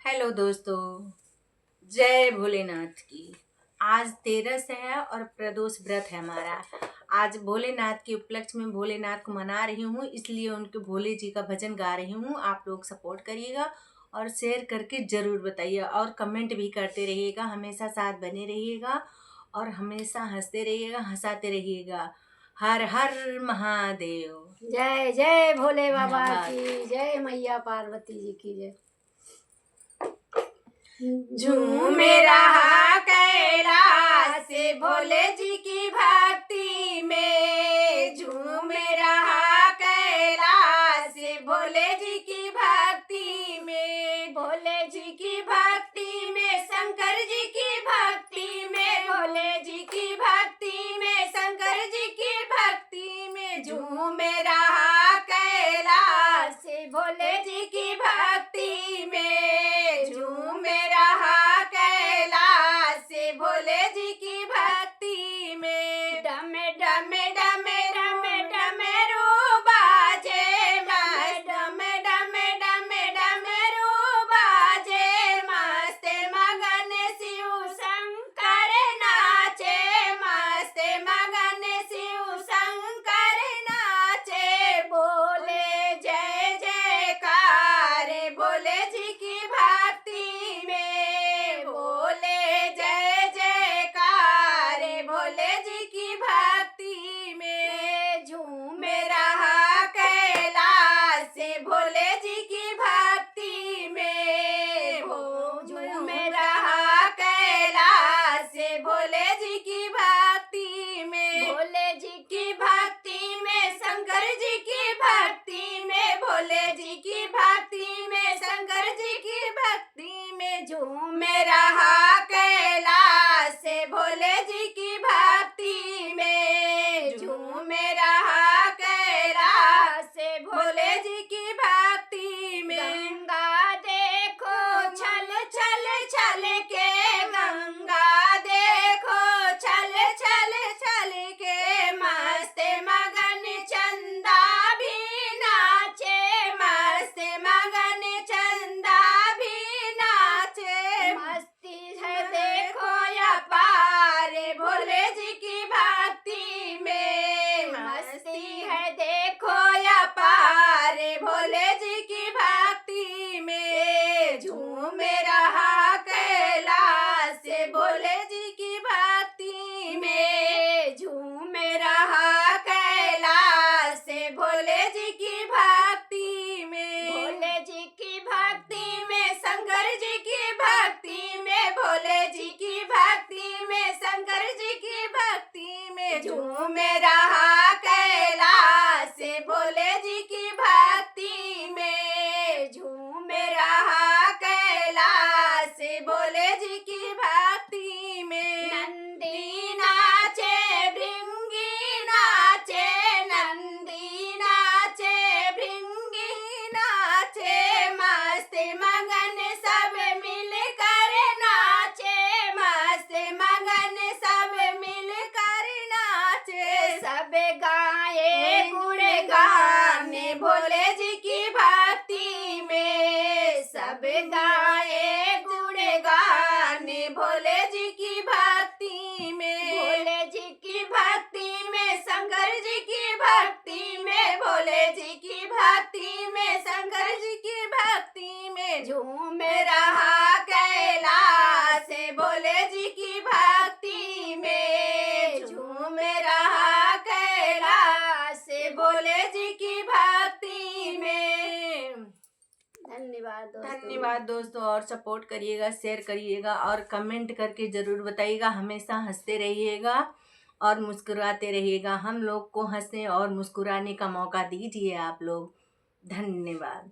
Hello दोस्तों, जय भोलेनाथ की। आज 13 है और प्रदोष व्रत है हमारा। आज भोलेनाथ के उपलक्ष्य में भोलेनाथ को मना रही हूँ, इसलिए उनके भोले जी का भजन गा रही हूँ। आप लोग सपोर्ट करिएगा और शेयर करके ज़रूर बताइए और कमेंट भी करते रहिएगा। हमेशा साथ बने रहिएगा और हमेशा हंसते रहिएगा, हंसाते रहिएगा। हर हर महादेव। जय जय भोले बाबा धन्यवाद। की जय, मैया पार्वती जी की जय। झूम रहा कैलाश भोले जी की भक्ति में, झूम रहा कैलाश भोले जी की भक्ति में, भोले जी की भक्ति में, शंकर जी की भक्ति में, भोले जी की भक्ति में, शंकर जी की भक्ति में, झूम रहा कैलाश भोले जी की भक्ति में, झूम रहा कैलाश भोले जी की भक्ति में। डम डम डम डम डमरू बाजे, डम डम डम डमरू बाजे, मस्त मगन शिव शंकर नाचे, मस्त मगन शिव शंकर नाचे, बोले जय जयकार भोले जी की भक्ति में, बोले जय जयकार भोले जी की भक्ति में, झूम रहा कैलाश भोले जी की भक्ति में, झूम रहा कैलाश भोले जी की भक्ति में, भोले जी की भक्ति में, शंकर जी की भक्ति में, भोले जी की भक्ति में, शंकर जी की भक्ति में, झूम रहा कैलाश भोले जी की भक्ति में, झूम रहा कैलाश भोले जी की भक्ति में। गंगा देखो छल छल छल के, गंगा देखो छल छल छल के, मस्त मगन चंदा भी नाचे, मस्त मगन चंदा भी नाचे, मस्ती है देखो या पार भोले जी की भक्ति में, मस्ती है देखो या पार भोले जी की भक्ति में, झूम रहा कैलाश भोले जी की भक्ति में, झूम रहा कैलाश भोले जी की भक्ति में, भोले जी की भक्ति में, शंकर जी की भक्ति में, भोले जी की भक्ति में, शंकर जी की भक्ति में, झूम रहा कैलाश भोले जी की भक्ति में, झूम रहा कैलाश भोले जी की भक्ति में। नंदी नाचे भृंगी नाचे, नंदी नाचे भृंगी नाचे, मस्त मगन सब मिलकर नाचे, मस्त मगन सब मिलकर नाचे, सब गाए गुणगान भोले जी की भक्ति में, सब गाए गुणगान भोले जी की भक्ति में, भोले जी की भक्ति में, शंकर जी की भक्ति में, भोले जी की भक्ति में, शंकर जी की भक्ति में, झूम रहा कैलाश भोले जी की भक्ति में, झूम रहा कैलाश भोले जी की भक्ति में। धन्यवाद दोस्तों, और सपोर्ट करिएगा, शेयर करिएगा और कमेंट करके ज़रूर बताइएगा। हमेशा हंसते रहिएगा और मुस्कुराते रहिएगा। हम लोग को हंसने और मुस्कुराने का मौका दीजिए आप लोग। धन्यवाद।